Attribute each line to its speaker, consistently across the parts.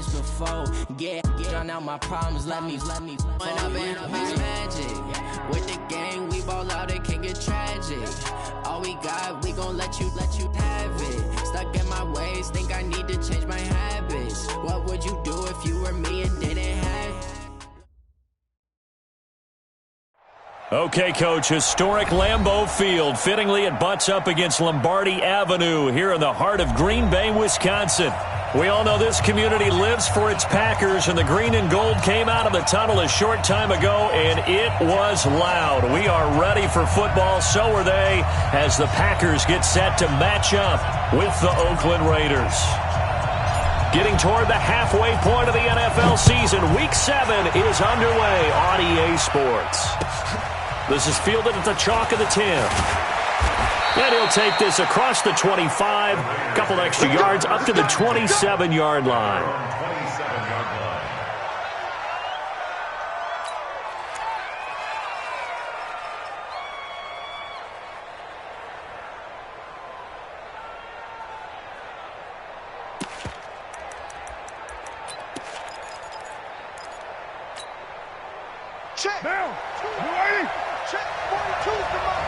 Speaker 1: this before. Drown out my problems, let me when I've been magic. With the gang, we ball out, it can get tragic. All we got, we gon' let you have it. Stuck in my ways, think I need to change my habits. What would you do if you were me and didn't have it?
Speaker 2: Okay, Coach, historic Lambeau Field. Fittingly, it butts up against Lombardi Avenue here in the heart of Green Bay, Wisconsin. We all know this community lives for its Packers, and the green and gold came out of the tunnel a short time ago, and it was loud. We are ready for football, so are they, as the Packers get set to match up with the Oakland Raiders. Getting toward the halfway point of the NFL season, Week 7 is underway on EA Sports. This is fielded at the chalk of the 10. And he'll take this across the 25, a couple extra yards up to the 27-yard line.
Speaker 3: Check. Now. Ready? Check. 42. Come on.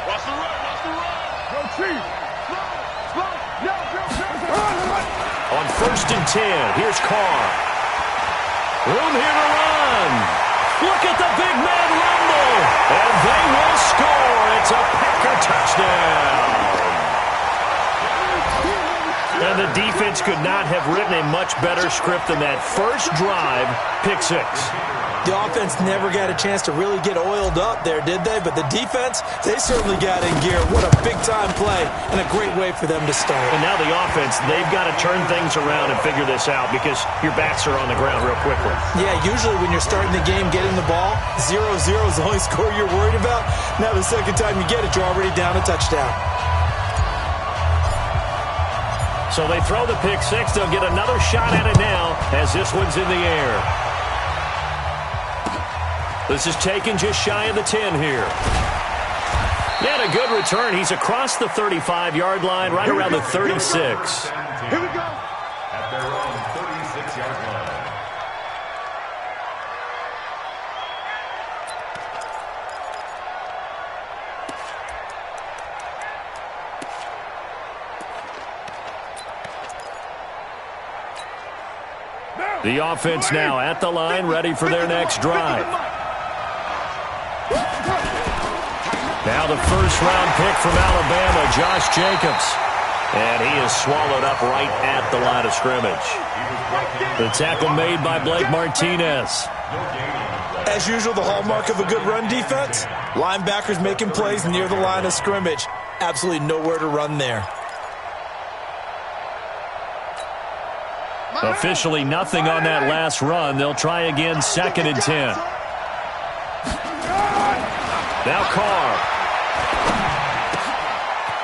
Speaker 3: Watch the run. Watch the run. Go Chief. Slow.
Speaker 2: On 1st and 10, here's Carr. Room here to run. Look at the big man rumble. And they will score. It's a Packer touchdown. And the defense could not have written a much better script than that first drive, pick 6.
Speaker 4: The offense never got a chance to really get oiled up there, did they? But the defense, they certainly got in gear. What a big-time play and a great way for them to start.
Speaker 2: And now the offense, they've got to turn things around and figure this out because your backs are on the ground real quickly.
Speaker 4: Yeah, usually when you're starting the game getting the ball, 0-0 is the only score you're worried about. Now the second time you get it, you're already down a touchdown.
Speaker 2: So they throw the pick 6. They'll get another shot at it now as this one's in the air. This is taken just shy of the 10 here. And a good return. He's across the 35-yard line, right around the 36.
Speaker 3: Here we go. At their own 36-yard line.
Speaker 2: The offense now at the line, ready for their next drive. Now the first-round pick from Alabama, Josh Jacobs. And he is swallowed up right at the line of scrimmage. The tackle made by Blake Martinez.
Speaker 4: As usual, the hallmark of a good run defense, linebackers making plays near the line of scrimmage. Absolutely nowhere to run there.
Speaker 2: Officially nothing on that last run. They'll try again, 2nd and 10. Now Carr.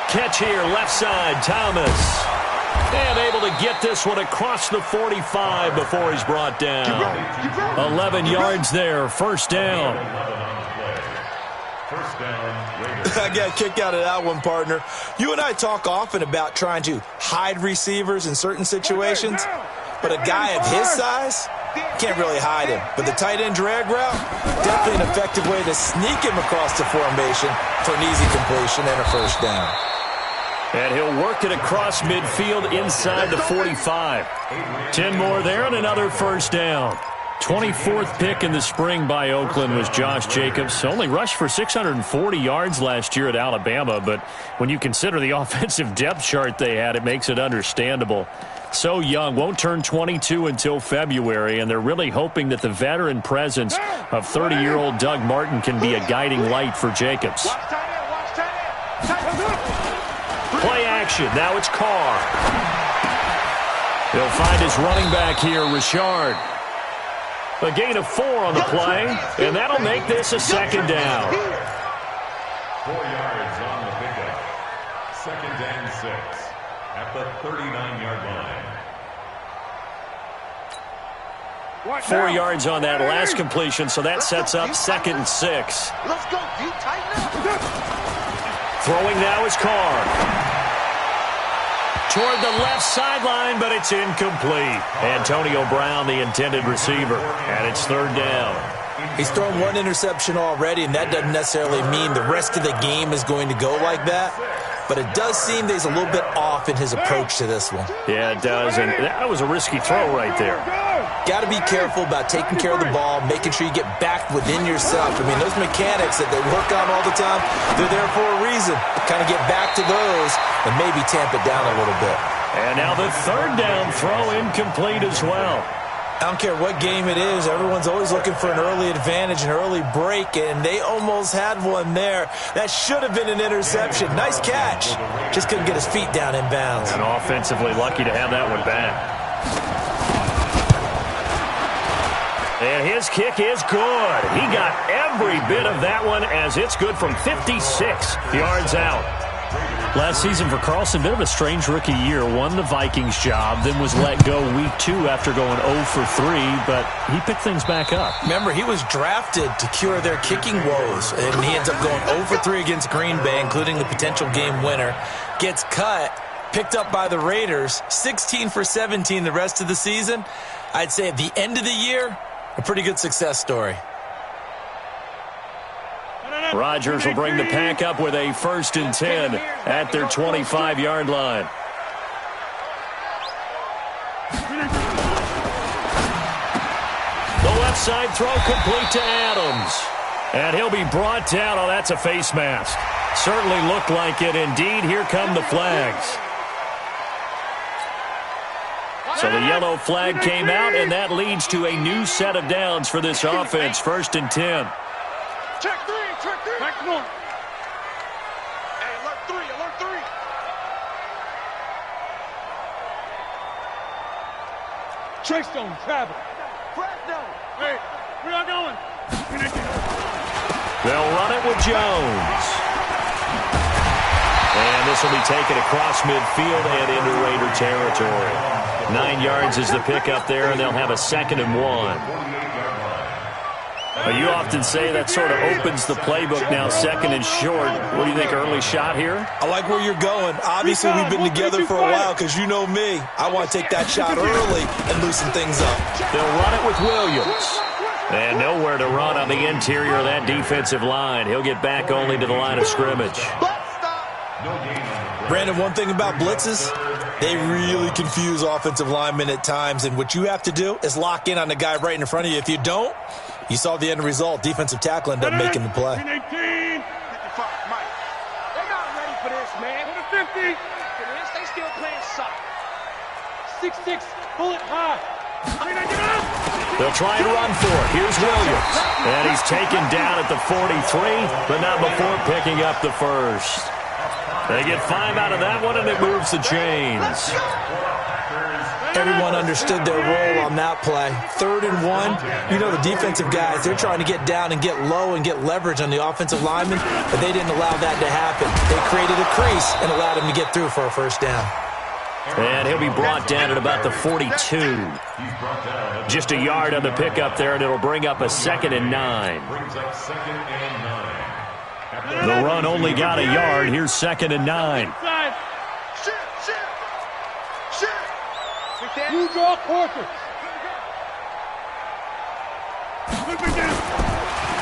Speaker 2: Catch here, left side, Thomas. And able to get this one across the 45 before he's brought down. 11 yards there, first down.
Speaker 4: I got a kick out of that one, partner. You and I talk often about trying to hide receivers in certain situations, but a guy of his size can't really hide him. But the tight end drag route, definitely an effective way to sneak him across the formation for an easy completion and a first down.
Speaker 2: And he'll work it across midfield inside the 45. 10 more there and another first down. 24th pick in the spring by Oakland was Josh Jacobs. Only rushed for 640 yards last year at Alabama, but when you consider the offensive depth chart they had, it makes it understandable. So young, won't turn 22 until February, and they're really hoping that the veteran presence of 30-year-old Doug Martin can be a guiding light for Jacobs. Play action. Now it's Carr. He'll find his running back here, Richard. A gain of 4 on the play, and that'll make this a second down.
Speaker 3: 4 yards on the pickup. 2nd and 6 at the 39-yard line.
Speaker 2: 4 yards on that last completion, so that sets up 2nd and 6.
Speaker 3: Let's go, deep, tighten up.
Speaker 2: Throwing now is Carr. toward the left sideline, but it's incomplete. Antonio Brown, the intended receiver, and it's third down.
Speaker 4: He's thrown one interception already, and that doesn't necessarily mean the rest of the game is going to go like that. But it does seem that he's a little bit off in his approach to this one.
Speaker 2: Yeah, it does, and that was a risky throw right there.
Speaker 4: Got to be careful about taking care of the ball, making sure you get back within yourself. I mean, those mechanics that they work on all the time, they're there for a reason. Kind of get back to those and maybe tamp it down a little bit.
Speaker 2: And now the third down throw incomplete as well.
Speaker 4: I don't care what game it is. Everyone's always looking for an early advantage, an early break, and they almost had one there. That should have been an interception. Nice catch. Just couldn't get his feet down in bounds.
Speaker 2: And offensively lucky to have that one back. And his kick is good. He got every bit of that one as it's good from 56 yards out. Last season for Carlson, bit of a strange rookie year. Won the Vikings job, then was let go week 2 after going 0 for 3, but he picked things back up.
Speaker 4: Remember, he was drafted to cure their kicking woes, and he ends up going 0 for 3 against Green Bay, including the potential game winner. Gets cut, picked up by the Raiders, 16 for 17 the rest of the season. I'd say at the end of the year, a pretty good success story.
Speaker 2: Rodgers will bring the pack up with a 1st and 10 at their 25-yard line. The left side throw complete to Adams. And he'll be brought down. Oh, that's a face mask. Certainly looked like it indeed. Here come the flags. So the yellow flag came out, and that leads to a new set of downs for this offense. 1st and 10.
Speaker 3: Check 3, check 3. Back one. Hey, alert 3, alert 3. Trace zone, travel. Crack down. Hey, where y'all going?
Speaker 2: They'll run it with Jones. And this will be taken across midfield and into Raider territory. 9 yards is the pickup there, and they'll have a 2nd and 1. You often say that sort of opens the playbook now, 2nd and short. What do you think, early shot here?
Speaker 4: I like where you're going. Obviously, we've been together for a while because you know me. I want to take that shot early and loosen things up.
Speaker 2: They'll run it with Williams. And nowhere to run on the interior of that defensive line. He'll get back only to the line of scrimmage.
Speaker 4: Brandon, one thing about blitzes, they really confuse offensive linemen at times, and what you have to do is lock in on the guy right in front of you. If you don't, you saw the end result. Defensive tackle ended up making the play.
Speaker 3: 18. 55, Mike. They're not ready for this, man. For the 50. For this, they still playing soft. 6'6", bullet high.
Speaker 2: They'll try and run for it. Here's Williams. And he's taken down at the 43, but not before picking up the 1st. They get 5 out of that one, and it moves the chains.
Speaker 4: Everyone understood their role on that play. 3rd and 1. You know the defensive guys, they're trying to get down and get low and get leverage on the offensive linemen, but they didn't allow that to happen. They created a crease and allowed him to get through for a 1st down.
Speaker 2: And he'll be brought down at about the 42. Just a yard on the pickup there, and it'll bring up a 2nd and 9. The run only got a yard. Here's 2nd and 9.
Speaker 3: You draw quarter.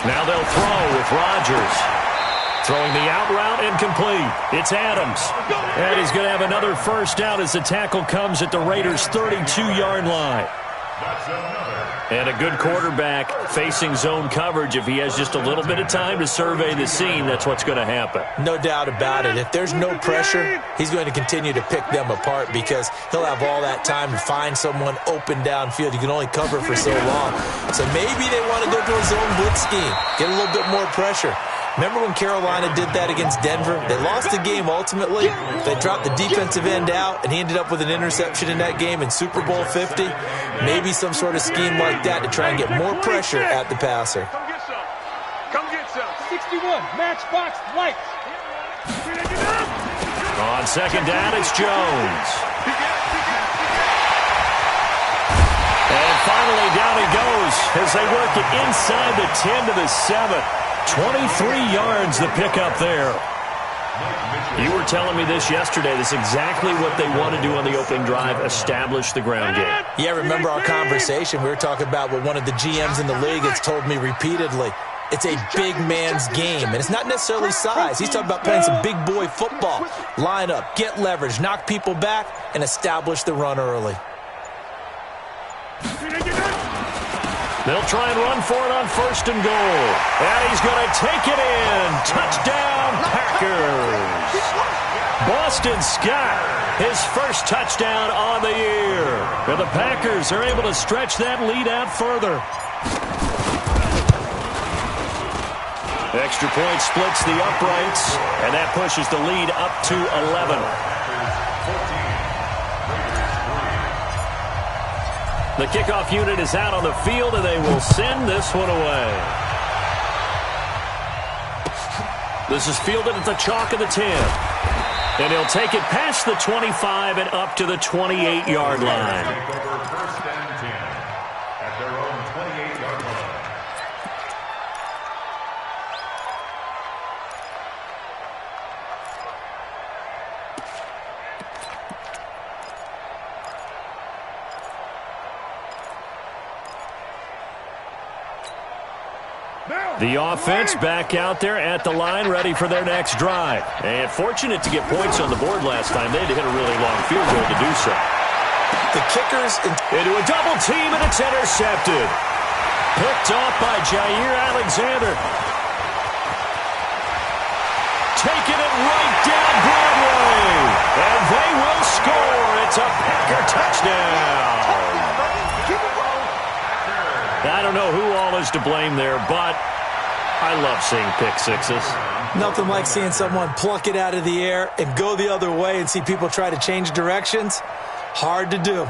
Speaker 2: Now they'll throw with Rodgers. Throwing the out route incomplete. It's Adams. And he's going to have another 1st down as the tackle comes at the Raiders' 32-yard line. And a good quarterback facing zone coverage. If he has just a little bit of time to survey the scene, that's what's going to happen.
Speaker 4: No doubt about it. If there's no pressure, he's going to continue to pick them apart because he'll have all that time to find someone open downfield. You can only cover for so long. So maybe they want to go to a zone blitz scheme, get a little bit more pressure. Remember when Carolina did that against Denver? They lost the game ultimately. They dropped the defensive end out, and he ended up with an interception in that game in Super Bowl 50. Maybe some sort of scheme like that to try and get more pressure at the passer.
Speaker 3: Come get some. Come get some. 61, matchbox lights.
Speaker 2: On 2nd down, it's Jones. And finally, down he goes as they work it inside the 10 to the 7. 23 yards the pickup there. You were telling me this yesterday. That's exactly what they want to do on the opening drive, establish the ground game.
Speaker 4: Yeah, remember our conversation? We were talking about what one of the GMs in the league has told me repeatedly. It's a big man's game, and it's not necessarily size. He's talking about playing some big boy football. Line up, get leverage, knock people back, and establish the run early.
Speaker 2: They'll try and run for it on 1st and goal. And he's going to take it in. Touchdown, Packers. Boston Scott, his first touchdown on the year. And the Packers are able to stretch that lead out further. Extra point splits the uprights, and that pushes the lead up to 11. The kickoff unit is out on the field, and they will send this one away. This is fielded at the chalk of the 10. And he'll take it past the 25 and up to the 28-yard line.
Speaker 3: First and 10 at their own 28-yard line.
Speaker 2: The offense back out there at the line, ready for their next drive. And fortunate to get points on the board last time. They had to hit a really long field goal to do so.
Speaker 4: The kickers
Speaker 2: into a double team, and it's intercepted. Picked off by Jair Alexander. Taking it right down Broadway. And they will score. It's a Packer touchdown. I don't know who all is to blame there, but I love seeing pick sixes.
Speaker 4: Nothing like seeing someone pluck it out of the air and go the other way and see people try to change directions. Hard to do.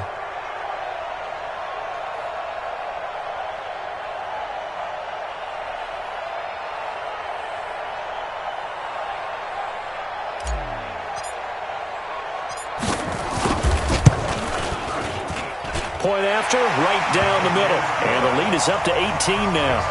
Speaker 2: Point after, right down the middle. And the lead is up to 18 now.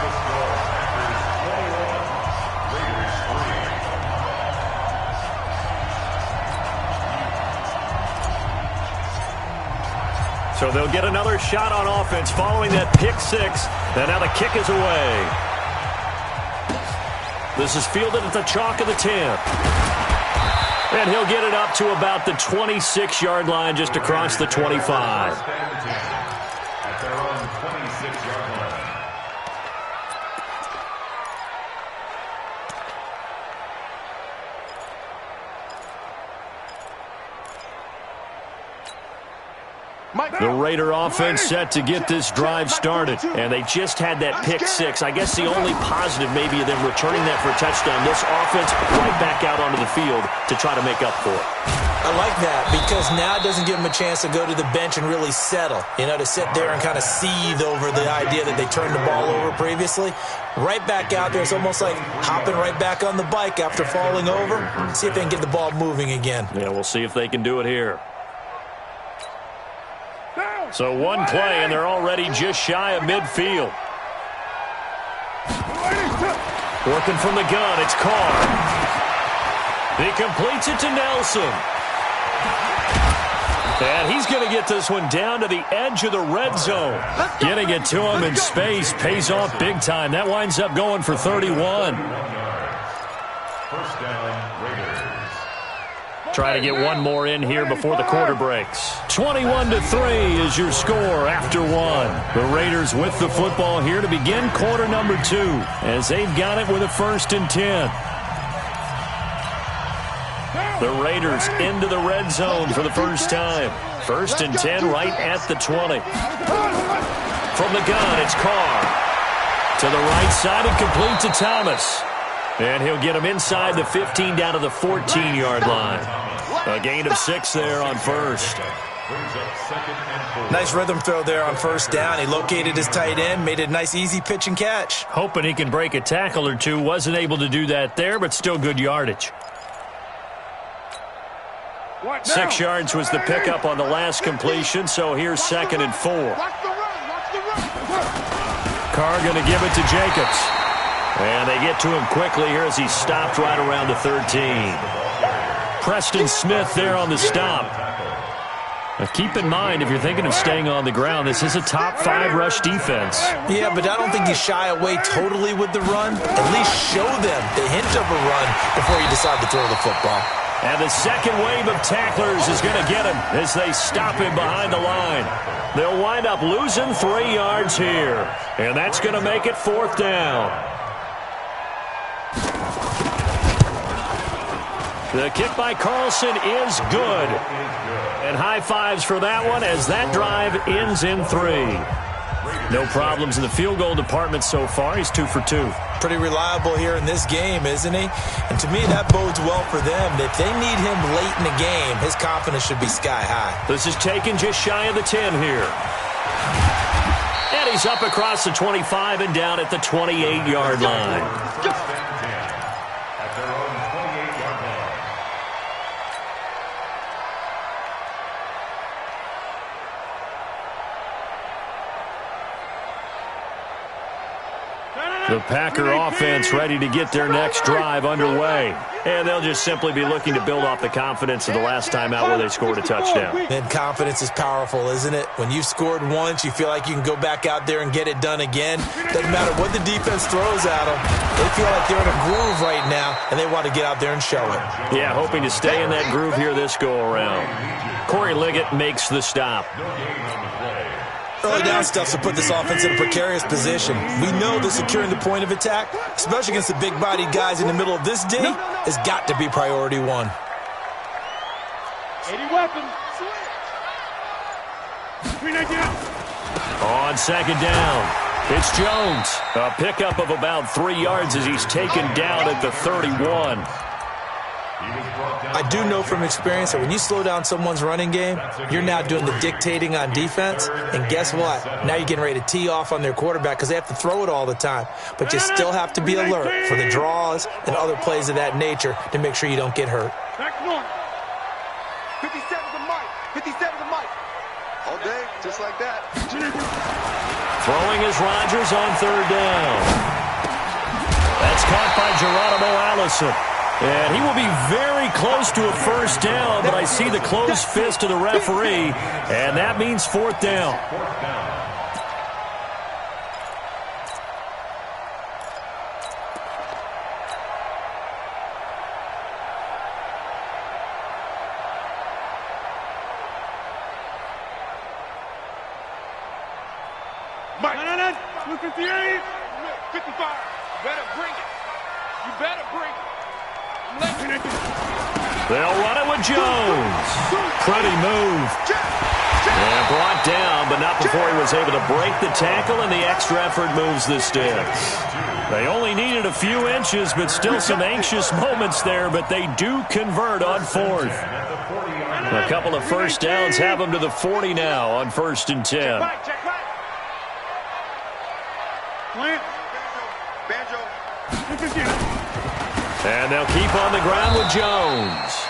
Speaker 2: So they'll get another shot on offense following that pick six. And now the kick is away. This is fielded at the chalk of the 10. And he'll get it up to about the 26-yard line, just across the 25.
Speaker 3: At their own 26-yard line.
Speaker 2: The Raider offense set to get this drive started, and they just had that pick six. I guess the only positive maybe of them returning that for a touchdown. This offense right back out onto the field to try to make up for it.
Speaker 4: I like that because now it doesn't give them a chance to go to the bench and really settle, to sit there and kind of seethe over the idea that they turned the ball over previously. Right back out there. It's almost like hopping right back on the bike after falling over. See if they can get the ball moving again.
Speaker 2: Yeah, we'll see if they can do it here. So one play, and they're already just shy of midfield. Working from the gun, it's Carr. He completes it to Nelson. And he's going to get this one down to the edge of the red zone. Getting it to him in space pays off big time. That winds up going for 31.
Speaker 3: First down, Raiders.
Speaker 2: Try to get one more in here before the quarter breaks. 21-3 is your score after one. The Raiders with the football here to begin quarter number 2 as they've got it with a 1st and 10. The Raiders into the red zone for the first time. 1st and 10 right at the 20. From the gun, it's Carr. To the right side and complete to Thomas. And he'll get him inside the 15 down to the 14-yard line. A gain of 6 there on first.
Speaker 4: Nice rhythm throw there on first down. He located his tight end, made a nice easy pitch and catch.
Speaker 2: Hoping he can break a tackle or two. Wasn't able to do that there, but still good yardage. 6 yards was the pickup on the last completion, so here's 2nd and 4. Carr going to give it to Jacobs. And they get to him quickly here as he stopped right around the 13. Preston Smith there on the stop. Now keep in mind, if you're thinking of staying on the ground, this is a top 5 rush defense.
Speaker 4: Yeah, but I don't think you shy away totally with the run. At least show them the hint of a run before you decide to throw the football.
Speaker 2: And the second wave of tacklers is going to get him as they stop him behind the line. They'll wind up losing 3 yards here. And that's going to make it 4th down. The kick by Carlson is good. And high fives for that one as that drive ends in 3. No problems in the field goal department so far. He's 2 for 2.
Speaker 4: Pretty reliable here in this game, isn't he? And to me, that bodes well for them. If they need him late in the game, his confidence should be sky high.
Speaker 2: This is taken just shy of the 10 here. And he's up across the 25 and down at the 28-yard line. The Packer offense ready to get their next drive underway. And they'll just simply be looking to build off the confidence of the last time out where they scored a touchdown.
Speaker 4: And confidence is powerful, isn't it? When you've scored once, you feel like you can go back out there and get it done again. Doesn't matter what the defense throws at them. They feel like they're in a groove right now, and they want to get out there and show it.
Speaker 2: Yeah, hoping to stay in that groove here this go-around. Corey Liggett makes the stop.
Speaker 4: Early down stuff to put this offense in a precarious position. We know that securing the point of attack, especially against the big-bodied guys in the middle of this D, has got to be priority 1.
Speaker 3: 80 weapons.
Speaker 2: On 2nd down, it's Jones. A pickup of about 3 yards as he's taken down at the 31.
Speaker 4: I do know from experience that when you slow down someone's running game, you're now doing the dictating on defense. And guess what? Now you're getting ready to tee off on their quarterback because they have to throw it all the time. But you still have to be alert for the draws and other plays of that nature to make sure you don't get hurt.
Speaker 3: Back north. 57 to Mike. 57 to Mike. All day, just like that.
Speaker 2: Throwing is Rodgers on 3rd down. That's caught by Geronimo Allison. And he will be very close to a 1st down, but I see the closed fist of the referee, and that means 4th down.
Speaker 3: Mike, 258, 55. You better bring it. You better bring it.
Speaker 2: They'll run it with Jones. Pretty move. And brought down, but not before he was able to break the tackle, and the extra effort moves the sticks. They only needed a few inches, but still some anxious moments there, but they do convert on 4th. A couple of 1st downs have them to the 40 now on 1st and 10. And they'll keep on the ground with Jones.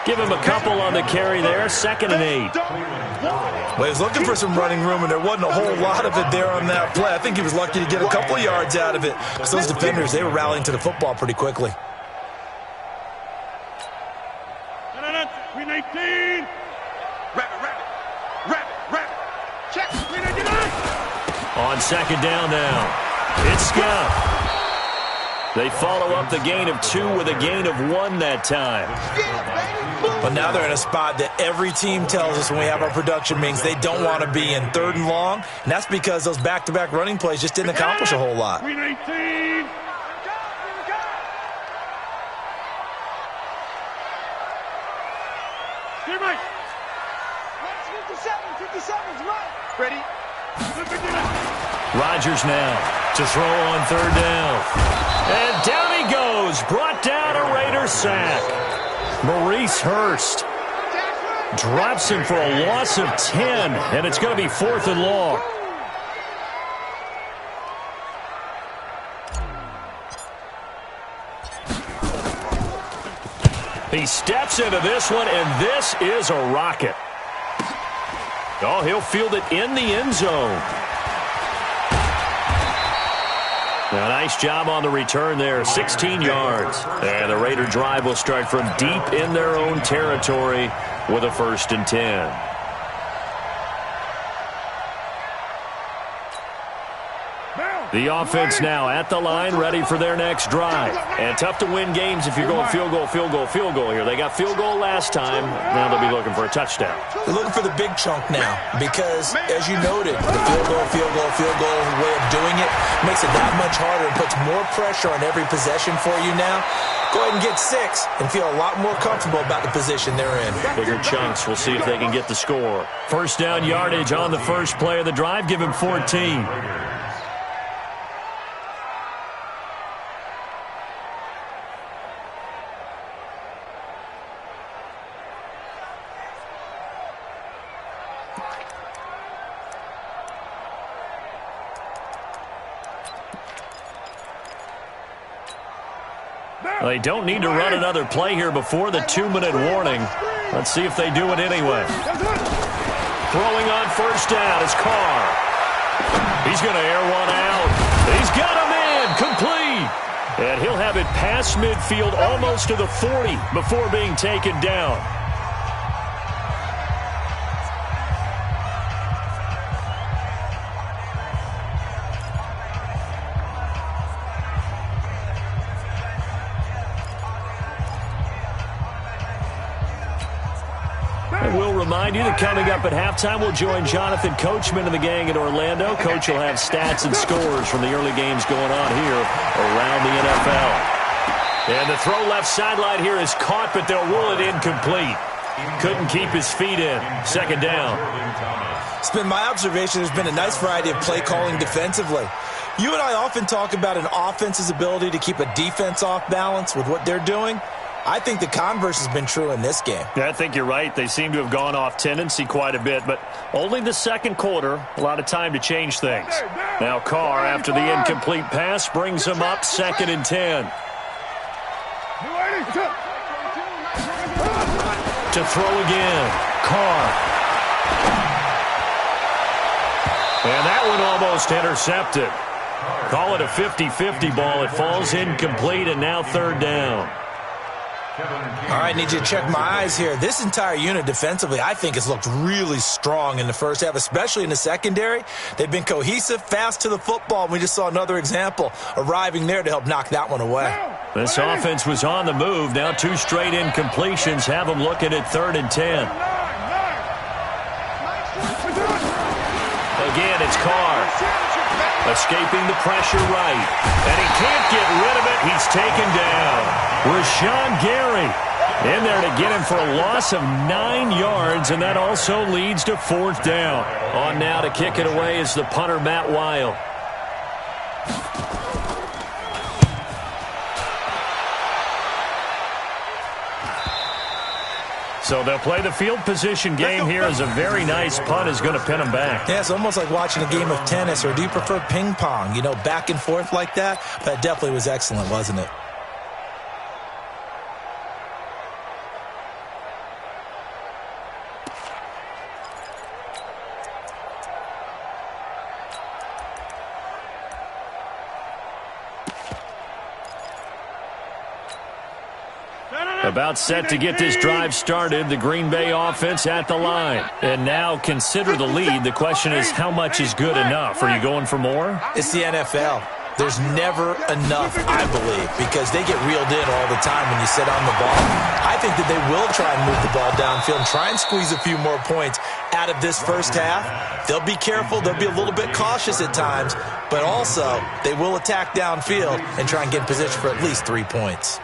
Speaker 2: Give him a couple on the carry there, 2nd and 8.
Speaker 4: Well, he was looking for some running room, and there wasn't a whole lot of it there on that play. I think he was lucky to get a couple of yards out of it because those defenders, they were rallying to the football pretty quickly.
Speaker 3: 319. Rabbit. Check. 399.
Speaker 2: On 2nd down now, it's Scott. They follow up the gain of 2 with a gain of 1 that time.
Speaker 4: But now they're in a spot that every team tells us when we have our production meetings they don't want to be in 3rd and long, and that's because those back-to-back running plays just didn't accomplish a whole lot.
Speaker 3: 319. Here, Mike. 57's right. Ready?
Speaker 2: Rodgers now to throw on 3rd down. And down he goes. Brought down a Raider sack. Maurice Hurst drops him for a loss of 10, and it's going to be 4th and long. He steps into this one, and this is a rocket. Oh, he'll field it in the end zone. Now, nice job on the return there, 16 yards. And the Raider drive will start from deep in their own territory with a 1st and 10. The offense now at the line, ready for their next drive. And tough to win games if you're going field goal here. They got field goal last time. Now they'll be looking for a touchdown.
Speaker 4: They're looking for the big chunk now because, as you noted, the field goal way of doing it makes it that much harder and puts more pressure on every possession for you now. Go ahead and get 6 and feel a lot more comfortable about the position they're in.
Speaker 2: Bigger chunks. We'll see if they can get the score. 1st down yardage on the first play of the drive. Give him 14. They don't need to run another play here before the 2-minute warning. Let's see if they do it anyway. Throwing on 1st down is Carr. He's going to air one out. He's got him in. Complete. And he'll have it past midfield almost to the 40 before being taken down. We'll remind you that coming up at halftime, we'll join Jonathan Coachman and the gang in Orlando. Coach will have stats and scores from the early games going on here around the NFL. And the throw left sideline here is caught, but they'll rule it incomplete. Couldn't keep his feet in. 2nd down.
Speaker 4: It's been my observation there's been a nice variety of play calling defensively. You and I often talk about an offense's ability to keep a defense off balance with what they're doing. I think the converse has been true in this game.
Speaker 2: Yeah, I think you're right. They seem to have gone off tendency quite a bit, but only the 2nd quarter, a lot of time to change things. Now Carr, after the incomplete pass, brings him up 2nd and 10. To throw again, Carr. And that one almost intercepted. Call it a 50-50 ball. It falls incomplete, and now 3rd down.
Speaker 4: All right, need you to check my eyes here. This entire unit defensively, I think, has looked really strong in the first half, especially in the secondary. They've been cohesive, fast to the football, and we just saw another example arriving there to help knock that one away.
Speaker 2: This offense was on the move. Now 2 straight incompletions have them looking at 3rd and 10. Again, it's Carr. Escaping the pressure right. And he can't get rid of it. He's taken down. Rashawn Gary in there to get him for a loss of 9 yards, and that also leads to 4th down. On now to kick it away is the punter, Matt Weil. So they'll play the field position game here as a very nice punt is going to pin them back.
Speaker 4: Yeah, it's almost like watching a game of tennis, or do you prefer ping pong? You know, back and forth like that? That definitely was excellent, wasn't it?
Speaker 2: About set to get this drive started, the Green Bay offense at the line. And now consider the lead. The question is, how much is good enough? Are you going for more?
Speaker 4: It's the NFL. There's never enough, I believe, because they get reeled in all the time when you sit on the ball. I think that they will try and move the ball downfield and try and squeeze a few more points out of this first half. They'll be careful. They'll be a little bit cautious at times, but also they will attack downfield and try and get in position for at least 3 points.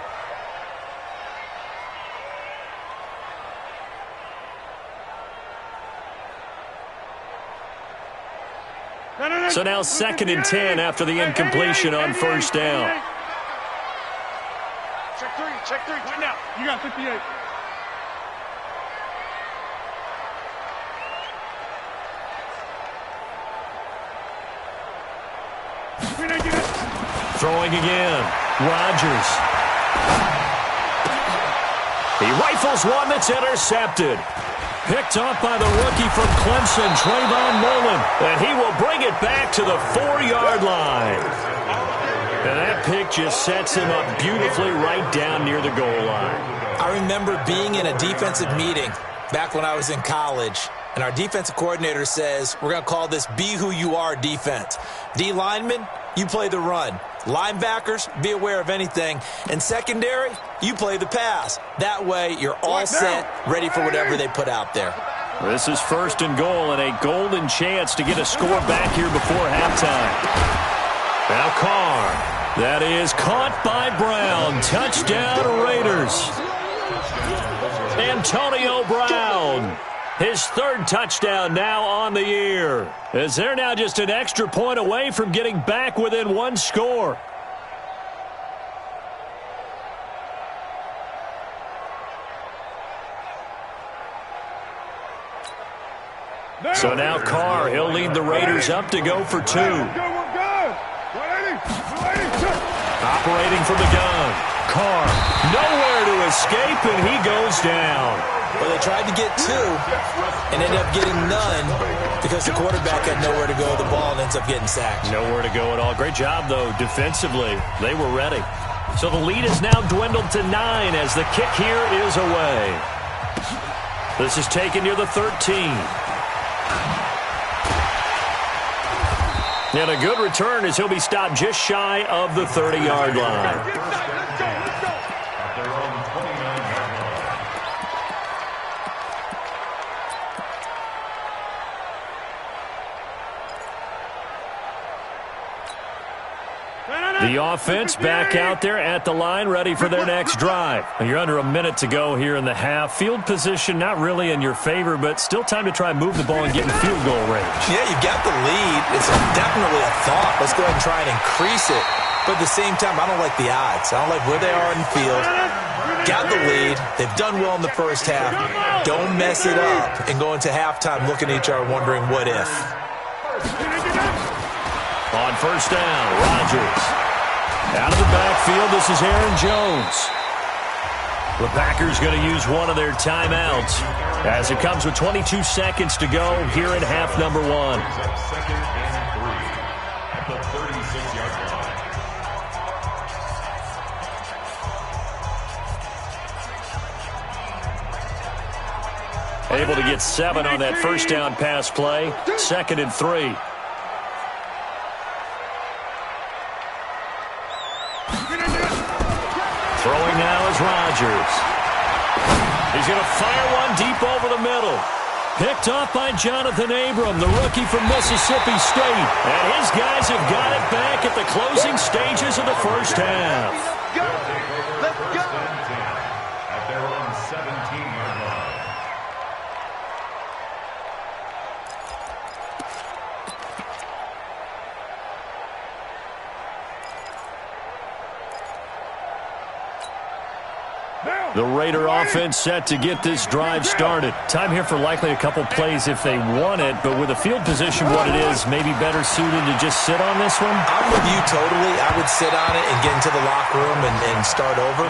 Speaker 2: So now 2nd and 10 after the incompletion on 1st down.
Speaker 3: Check 3, right now. You got 58.
Speaker 2: Throwing again. Rodgers. He rifles one that's intercepted. Picked off by the rookie from Clemson, Trayvon Mullen. And he will bring it back to the 4-yard line. just sets him up beautifully right down near the goal line.
Speaker 4: I remember being in a defensive meeting back when I was in college, and our defensive coordinator says, we're going to call this Be Who You Are defense. D linemen, you play the run. Linebackers, be aware of anything. And secondary, you play the pass. That way, you're all set, ready for whatever they put out there.
Speaker 2: This is 1st and goal and a golden chance to get a score back here before halftime. Now Carr. That is caught by Brown. Touchdown, Raiders. Antonio Brown. His 3rd touchdown now on the year, as they're now just an extra point away from getting back within 1 score. So now Carr, he'll lead the Raiders up to go for 2. Operating from the gun. Carr, nowhere to escape, and he goes down.
Speaker 4: Well, they tried to get 2 and ended up getting none because the quarterback had nowhere to go with the ball and ends up getting sacked.
Speaker 2: Nowhere to go at all. Great job, though, defensively. They were ready. So the lead has now dwindled to 9 as the kick here is away. This is taken near the 13. And a good return as he'll be stopped just shy of the 30-yard line. The offense back out there at the line, ready for their next drive. You're under a minute to go here in the half. Field position not really in your favor, but still time to try and move the ball and get in field goal range.
Speaker 4: Yeah, you got the lead. It's definitely a thought. Let's go ahead and try and increase it. But at the same time, I don't like the odds. I don't like where they are in the field. Got the lead. They've done well in the first half. Don't mess it up and go into halftime looking at each other wondering what if.
Speaker 2: On 1st down, Rodgers. Out of the backfield, this is Aaron Jones. The Packers going to use one of their timeouts as it comes with 22 seconds to go here in half number 1.
Speaker 3: Second and 3 at the 36-yard line.
Speaker 2: Able to get 7 on that 1st down pass play. 2nd and 3. Throwing now is Rodgers. He's going to fire one deep over the middle. Picked off by Jonathan Abram, the rookie from Mississippi State. And his guys have got it back at the closing stages of the first half.
Speaker 3: Let's go. At their own 17-yard line.
Speaker 2: The Raider offense set to get this drive started. Time here for likely a couple plays if they want it, but with the field position what it is, maybe better suited to just sit on this one?
Speaker 4: I'm with you totally. I would sit on it and get into the locker room and start over.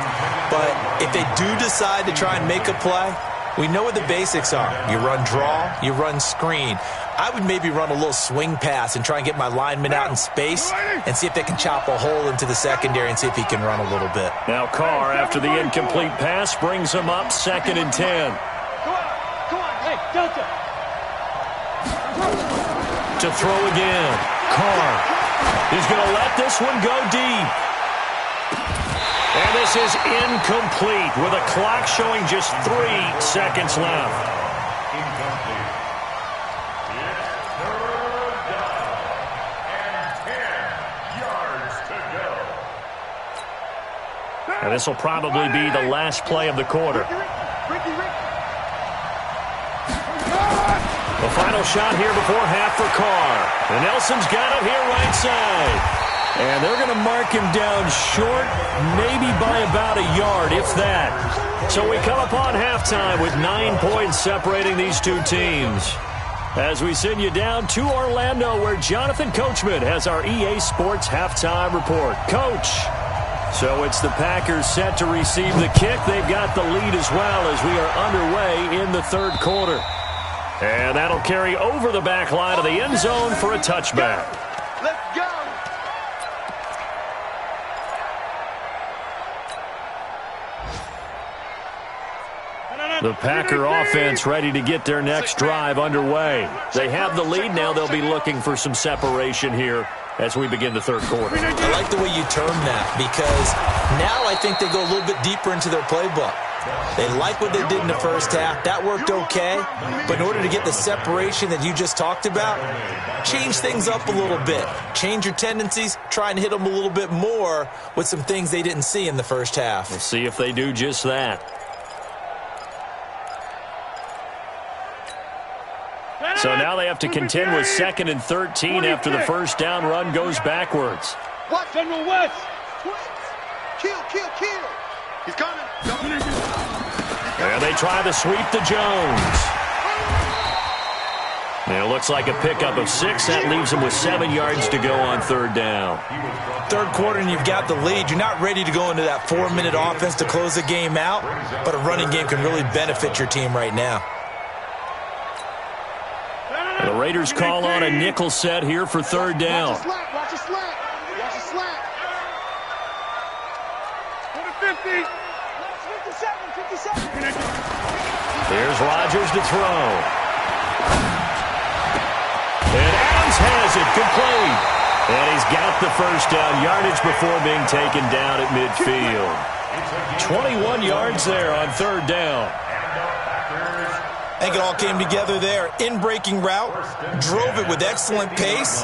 Speaker 4: But if they do decide to try and make a play, we know what the basics are. You run draw, you run screen. I would maybe run a little swing pass and try and get my lineman out in space and see if they can chop a hole into the secondary and see if he can run a little bit.
Speaker 2: Now Carr, after the incomplete pass, brings him up 2nd and 10.
Speaker 3: Come on, hey, Delta.
Speaker 2: To throw again. Carr. He's going to let this one go deep. And this is incomplete with a clock showing just 3 seconds left. And this will probably be the last play of the quarter. The final shot here before half for Carr. And Nelson's got it here right side. And they're going to mark him down short, maybe by about a yard, if that. So we come upon halftime with 9 points separating these two teams. As we send you down to Orlando, where Jonathan Coachman has our EA Sports halftime report. Coach. So it's the Packers set to receive the kick. They've got the lead as well as we are underway in the 3rd quarter. And that'll carry over the back line of the end zone for a touchback.
Speaker 3: Let's go.
Speaker 2: The Packer offense ready to get their next drive underway. They have the lead now. They'll be looking for some separation here as we begin the third quarter.
Speaker 4: I like the way you term that, because now I think they go a little bit deeper into their playbook. They like what they did in the first half. That worked okay. But in order to get the separation that you just talked about, change things up a little bit. Change your tendencies. Try and hit them a little bit more with some things they didn't see in the first half.
Speaker 2: We'll see if they do just that. So now they have to contend with 2nd and 13 after the first down run goes backwards.
Speaker 3: What? General West. Kill. He's coming.
Speaker 2: There they try to sweep to Jones. And it looks like a pickup of 6. That leaves them with 7 yards to go on third down.
Speaker 4: Third quarter and you've got the lead. You're not ready to go into that 4-minute offense to close the game out, but a running game can really benefit your team right now.
Speaker 2: The Raiders call on a nickel set here for third down.
Speaker 3: Watch a slack. 50. 57.
Speaker 2: Here's Rodgers to throw. And Adams has it complete. And he's got the first down yardage before being taken down at midfield. 21 yards there on third down.
Speaker 4: I think it all came together there. In-breaking route, drove it with excellent pace.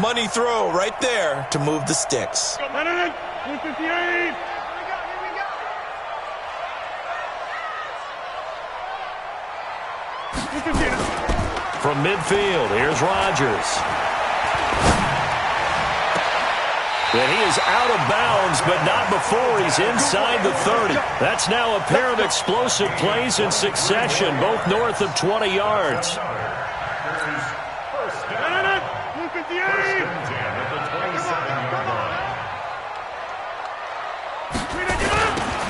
Speaker 4: Money throw right there to move the sticks.
Speaker 3: 158.
Speaker 2: From midfield, here's Rodgers. And he is out of bounds, but not before he's inside the 30. That's now a pair of explosive plays in succession, both north of 20 yards.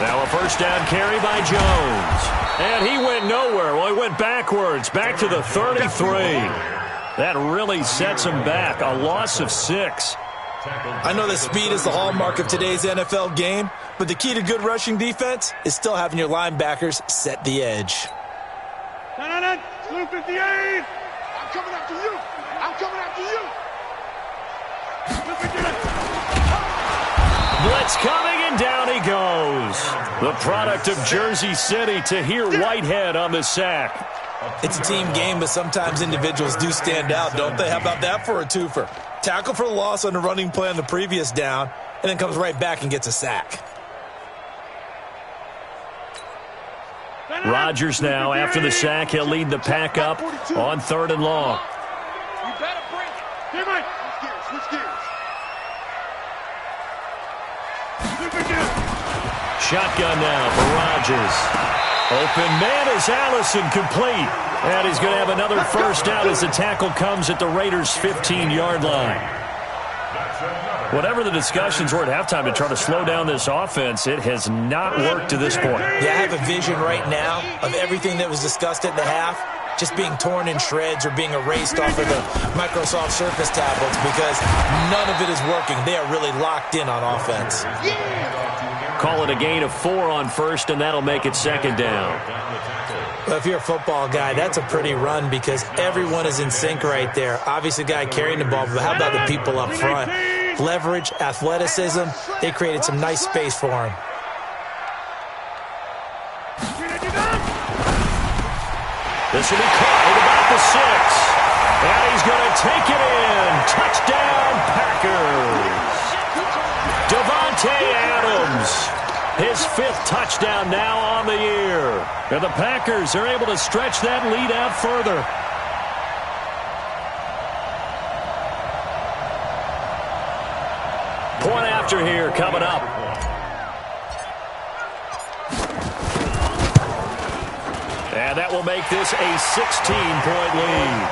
Speaker 2: Now a first down carry by Jones. And he went nowhere. Well, he went backwards, back to the 33. That really sets him back. A loss of 6.
Speaker 4: I know that speed is the hallmark of today's NFL game, but the key to good rushing defense is still having your linebackers set the edge.
Speaker 3: 58. I'm coming after you.
Speaker 2: Blitz coming, and down he goes. The product of Jersey City, Tahir Whitehead on the sack.
Speaker 4: It's a team game, but sometimes individuals do stand out, don't they? How about that for a twofer? Tackle for the loss on the running play on the previous down, and then comes right back and gets a sack.
Speaker 2: Rodgers now, after the sack, he'll lead the pack up on 3rd and long.
Speaker 3: You better break it. Switch gears.
Speaker 2: Shotgun now for Rodgers. Open man is Allison, complete. And he's going to have another first down as the tackle comes at the Raiders' 15-yard line. Whatever the discussions were at halftime to try to slow down this offense, it has not worked to this point.
Speaker 4: Yeah, I have a vision right now of everything that was discussed at the half just being torn in shreds or being erased off of the Microsoft Surface tablets, because none of it is working. They are really locked in on offense.
Speaker 2: Call it a gain of 4 on first, and that'll make it 2nd down.
Speaker 4: Well, if you're a football guy, that's a pretty run because everyone is in sync right there. Obviously, the guy carrying the ball, but how about the people up front? Leverage, athleticism, they created some nice space for him.
Speaker 2: This will be caught at about the 6. And he's going to take it in. Touchdown, Packers. Davante Adams, his 5th touchdown now on the year. And the Packers are able to stretch that lead out further. Point after here coming up. And that will make this a 16-point lead.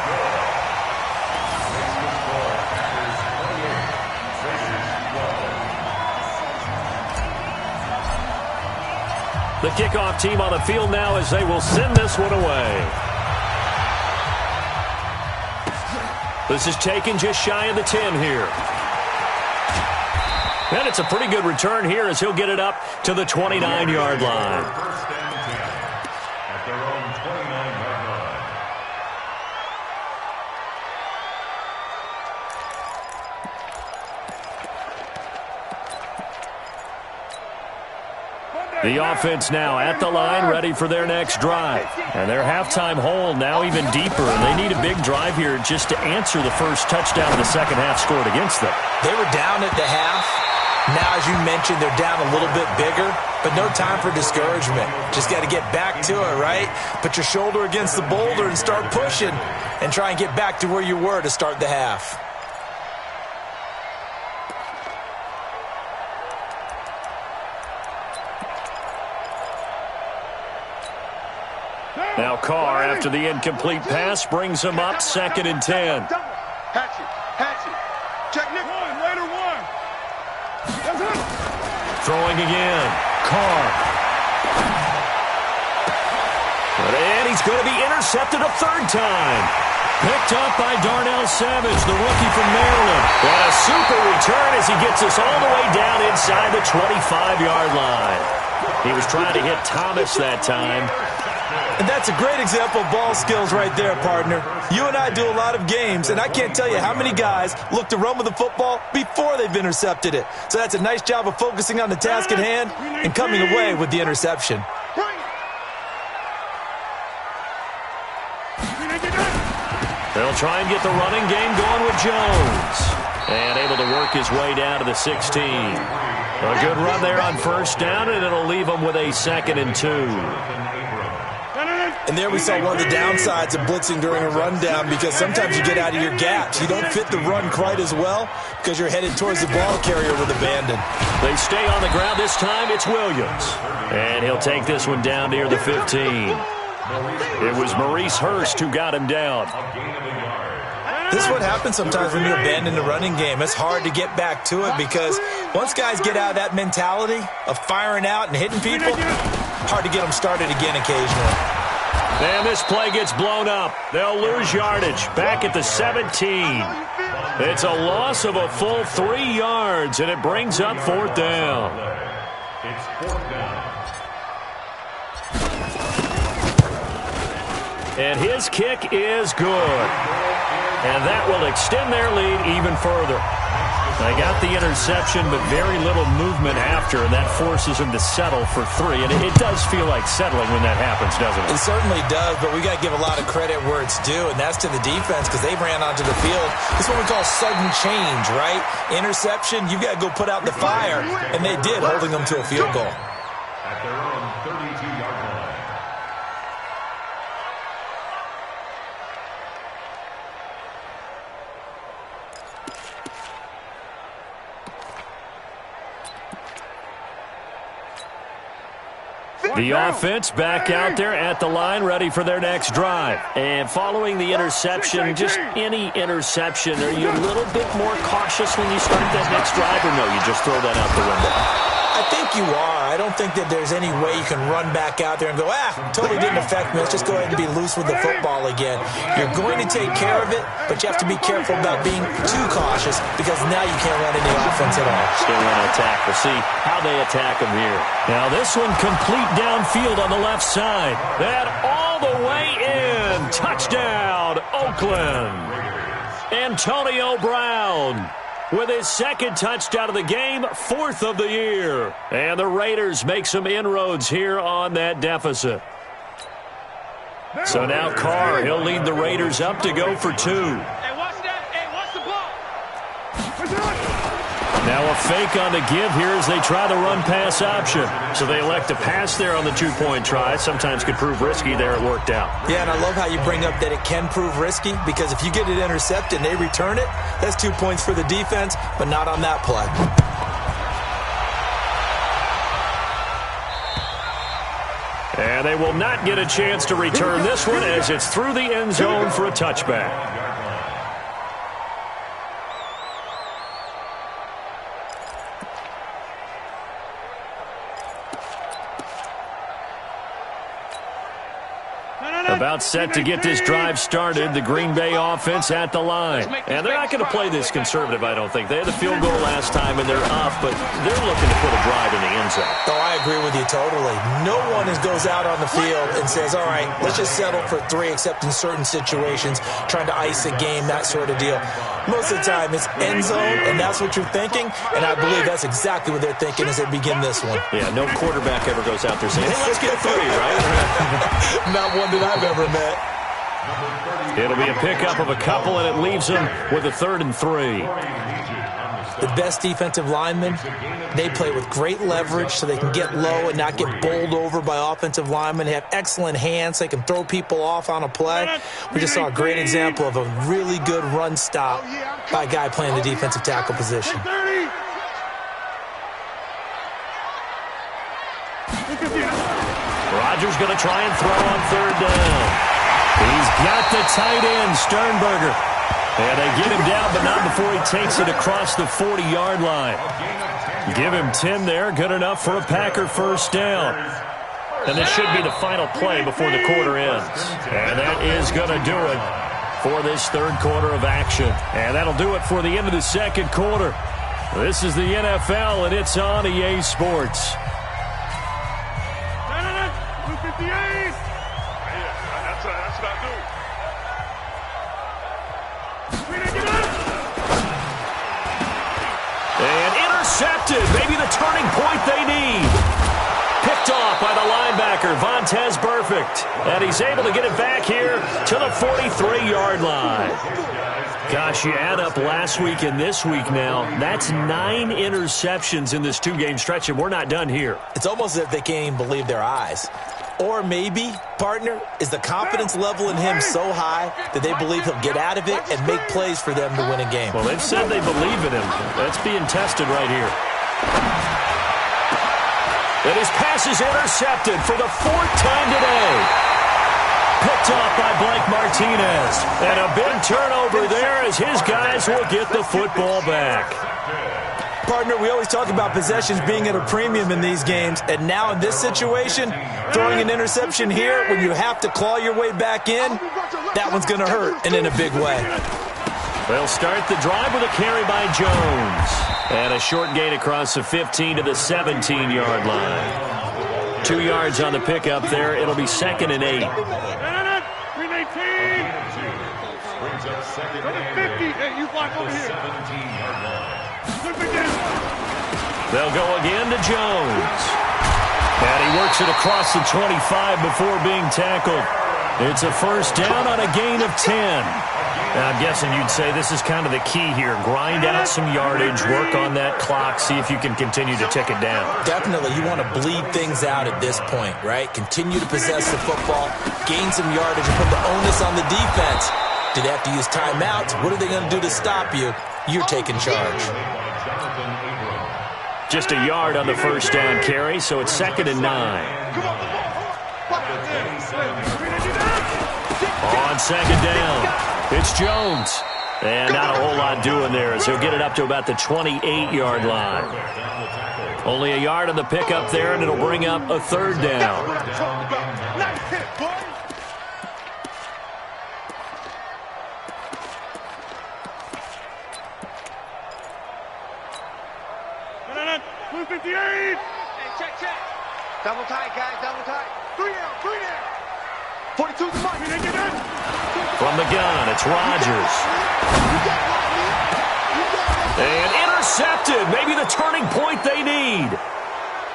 Speaker 2: The kickoff team on the field now as they will send this one away. This is taken just shy of the 10 here. And it's a pretty good return here as he'll get it up to the 29-yard line. The offense now at the line, ready for their next drive. And their halftime hole now even deeper, and they need a big drive here just to answer the first touchdown the second half scored against them.
Speaker 4: They were down at the half. Now, as you mentioned, they're down a little bit bigger, but no time for discouragement. Just got to get back to it, right? Put your shoulder against the boulder and start pushing and try and get back to where you were to start the half.
Speaker 2: Now Carr, after the incomplete pass, brings him up 2nd and 10.
Speaker 3: Hatchet. Check Nick. Later one.
Speaker 2: Throwing again. Carr. And he's going to be intercepted a 3rd time. Picked up by Darnell Savage, the rookie from Maryland. And a super return as he gets us all the way down inside the 25-yard line. He was trying to hit Thomas that time.
Speaker 4: And that's a great example of ball skills right there, partner. You and I do a lot of games, and I can't tell you how many guys look to run with the football before they've intercepted it. So that's a nice job of focusing on the task at hand and coming away with the interception.
Speaker 2: They'll try and get the running game going with Jones. And able to work his way down to the 16. A good run there on 1st down, and it'll leave him with a 2nd and 2.
Speaker 4: And there we saw one of the downsides of blitzing during a rundown, because sometimes you get out of your gaps. You don't fit the run quite as well because you're headed towards the ball carrier with abandon.
Speaker 2: They stay on the ground. This time it's Williams. And he'll take this one down near the 15. It was Maurice Hurst who got him down.
Speaker 4: This is what happens sometimes when you abandon the running game. It's hard to get back to it because once guys get out of that mentality of firing out and hitting people, hard to get them started again occasionally.
Speaker 2: And this play gets blown up. They'll lose yardage back at the 17. It's a loss of a full 3 yards, and it brings up 4th down.
Speaker 3: It's 4th down.
Speaker 2: And his kick is good. And that will extend their lead even further. They got the interception, but very little movement after, and that forces them to settle for 3. And it does feel like settling when that happens, doesn't it?
Speaker 4: It certainly does, but we got to give a lot of credit where it's due, and that's to the defense because they ran onto the field. This is what we call sudden change, right? Interception, you got to go put out the fire, and they did, holding them to a field goal.
Speaker 3: At their own 32-yard line.
Speaker 2: The offense back out there at the line, ready for their next drive. And following the interception, just any interception, are you a little bit more cautious when you start that next drive, or no, you just throw that out the window?
Speaker 4: I think you are. I don't think that there's any way you can run back out there and go, totally didn't affect me. Let's just go ahead and be loose with the football again. You're going to take care of it, but you have to be careful about being too cautious because now you can't run any offense at all.
Speaker 2: Still want to attack. We'll see how they attack them here. Now this one complete downfield on the left side. That all the way in. Touchdown, Oakland. Antonio Brown with his 2nd touchdown of the game, 4th of the year. And the Raiders make some inroads here on that deficit. So now Carr, he'll lead the Raiders up to go for 2.
Speaker 3: Hey, watch that. Hey, watch the ball.
Speaker 2: Now a fake on the give here as they try the run-pass option. So they elect to pass there on the 2-point try. Sometimes could prove risky there. It worked out.
Speaker 4: Yeah, and I love how you bring up that it can prove risky because if you get it intercepted and they return it, that's 2 points for the defense, but not on that play.
Speaker 2: And they will not get a chance to return this one as it's through the end zone for a touchback. About set to get this drive started. The Green Bay offense at the line. And they're not going to play this conservative, I don't think. They had a field goal last time, and they're up, but they're looking to put a drive in the end zone.
Speaker 4: Oh, I agree with you totally. No one goes out on the field and says, all right, let's just settle for 3, except in certain situations, trying to ice a game, that sort of deal. Most of the time, it's end zone, and that's what you're thinking, and I believe that's exactly what they're thinking as they begin this one.
Speaker 2: Yeah, no quarterback ever goes out there saying, hey, let's get 3, right?
Speaker 4: Not one that I've ever met.
Speaker 2: It'll be a pickup of a couple, and it leaves them with a 3rd and 3.
Speaker 4: The best defensive linemen, they play with great leverage so they can get low and not get bowled over by offensive linemen. They have excellent hands. They can throw people off on a play. We just saw a great example of a really good run stop by a guy playing the defensive tackle position.
Speaker 2: Rodgers going to try and throw on 3rd down. He's got the tight end, Sternberger. And they get him down, but not before he takes it across the 40-yard line. Give him 10 there, good enough for a Packer 1st down. And this should be the final play before the quarter ends. And that is going to do it for this 3rd quarter of action. And that'll do it for the end of the 2nd quarter. This is the NFL, and it's on EA Sports. Intercepted, maybe the turning point they need. Picked off by the linebacker, Vontaze Burfict. And he's able to get it back here to the 43-yard line. Gosh, you add up last week and this week now, that's 9 interceptions in this 2-game stretch, and we're not done here.
Speaker 4: It's almost as if they can't even believe their eyes. Or maybe, partner, is the confidence level in him so high that they believe he'll get out of it and make plays for them to win a game.
Speaker 2: Well, they've said they believe in him. That's being tested right here. And his pass is intercepted for the 4th time today. Picked off by Blake Martinez. And a big turnover there as his guys will get the football back.
Speaker 4: Partner, we always talk about possessions being at a premium in these games, and now in this situation, throwing an interception here when you have to claw your way back in, that one's going to hurt, and in a big way.
Speaker 2: They'll start the drive with a carry by Jones. And a short gain across the 15 to the 17-yard line. 2 yards on the pickup there. It'll be 2nd and 8. They'll go again to Jones. And he works it across the 25 before being tackled. It's a 1st down on a gain of 10. Now, I'm guessing you'd say this is kind of the key here. Grind out some yardage, work on that clock, see if you can continue to tick it down.
Speaker 4: Definitely. You want to bleed things out at this point, right? Continue to possess the football, gain some yardage, and put the onus on the defense. Do they have to use timeouts? What are they going to do to stop you? You're taking charge.
Speaker 2: Just a yard on the 1st down carry, so it's 2nd and 9. On 2nd down, it's Jones. And not a whole lot doing there as he'll get it up to about the 28-yard line. Only a yard on the pickup there, and it'll bring up a 3rd down.
Speaker 3: Blue 58. Hey, check. Double tight, guys, double tight. 3 down. 42 to Mike.
Speaker 2: From the gun, it's Rodgers. And intercepted. Maybe the turning point they need.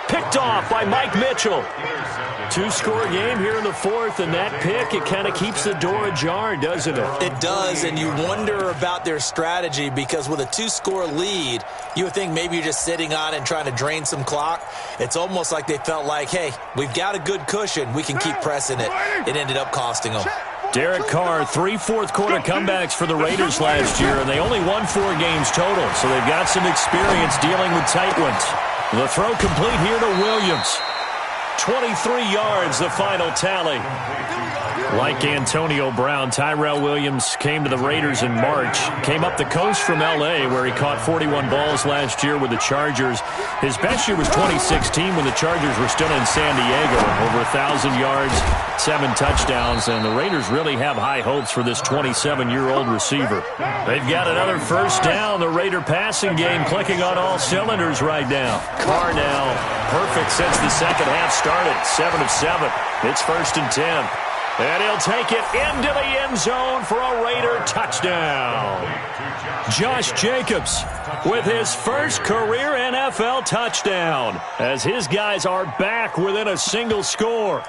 Speaker 2: Picked off by Mike Mitchell. 2-score game here in the 4th, and that pick, it kind of keeps the door ajar, doesn't it?
Speaker 4: It does, and you wonder about their strategy because with a 2-score lead, you would think maybe you're just sitting on it and trying to drain some clock. It's almost like they felt like, hey, we've got a good cushion. We can keep pressing it. It ended up costing them.
Speaker 2: Derek Carr, 3 fourth-quarter comebacks for the Raiders last year, and they only won 4 games total, so they've got some experience dealing with tight ones. The throw complete here to Williams. 23 yards, the final tally. Like Antonio Brown, Tyrell Williams came to the Raiders in March. Came up the coast from L.A., where he caught 41 balls last year with the Chargers. His best year was 2016 when the Chargers were still in San Diego. Over 1,000 yards, 7 touchdowns, and the Raiders really have high hopes for this 27-year-old receiver. They've got another first down. The Raider passing game clicking on all cylinders right now. Carr now perfect since the second half started. 7 of 7. It's 1st and 10. And he'll take it into the end zone for a Raider touchdown. Josh Jacobs with his first career NFL touchdown as his guys are back within a single score.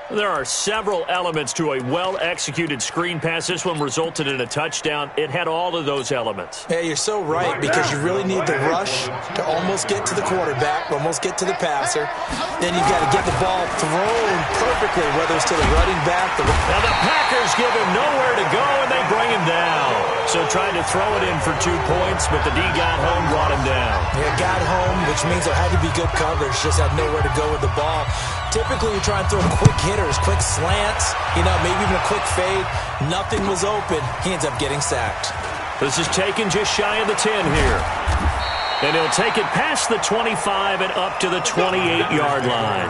Speaker 2: There are several elements to a well-executed screen pass. This one resulted in a touchdown. It had all of those elements.
Speaker 4: Yeah, you're so right, because you really need the rush to almost get to the quarterback, almost get to the passer. Then you've got to get the ball thrown perfectly, whether it's to the running back.
Speaker 2: Now the Packers give him nowhere to go, and they bring him down. So trying to throw it in for 2 points, but the D got home, brought him down.
Speaker 4: Yeah, got home, which means there had to be good coverage. Just had nowhere to go with the ball. Typically, you try and throw quick hitters, quick slants, maybe even a quick fade. Nothing was open. He ends up getting sacked.
Speaker 2: This is taken just shy of the 10 here. And he'll take it past the 25 and up to the 28-yard line.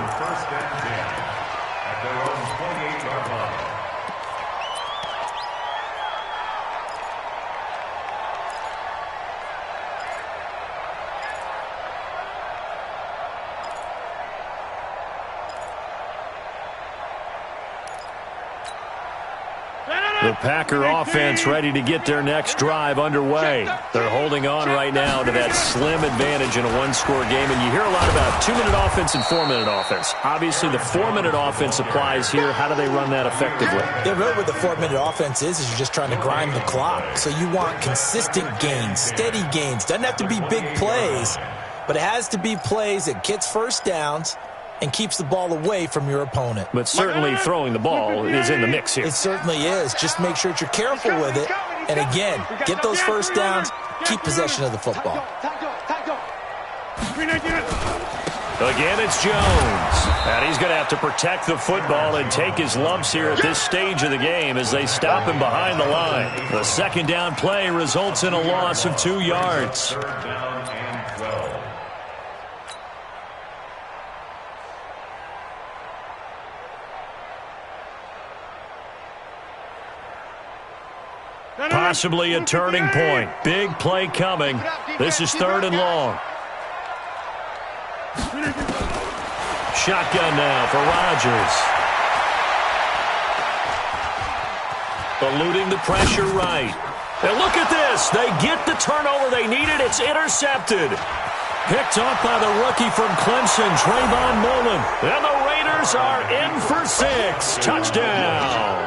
Speaker 2: The Packer offense ready to get their next drive underway. They're holding on right now to that slim advantage in a one-score game. And you hear a lot about 2-minute offense and 4-minute offense. Obviously, the 4-minute offense applies here. How do they run that effectively?
Speaker 4: Yeah, really what the 4-minute offense is you're just trying to grind the clock. So you want consistent gains, steady gains. Doesn't have to be big plays, but it has to be plays that gets first downs and keeps the ball away from your opponent.
Speaker 2: But certainly throwing the ball is in the mix here.
Speaker 4: It certainly is. Just make sure that you're careful with it. And again, get those first downs, keep possession of the football.
Speaker 2: Again, it's Jones. And he's going to have to protect the football and take his lumps here at this stage of the game as they stop him behind the line. The second down play results in a loss of 2 yards. Possibly a turning point. Big play coming. This is 3rd and long. Shotgun now for Rodgers. Eluding the pressure right. And look at this. They get the turnover they needed. It's intercepted. Picked off by the rookie from Clemson, Trayvon Mullen. And the Raiders are in for 6. Touchdown.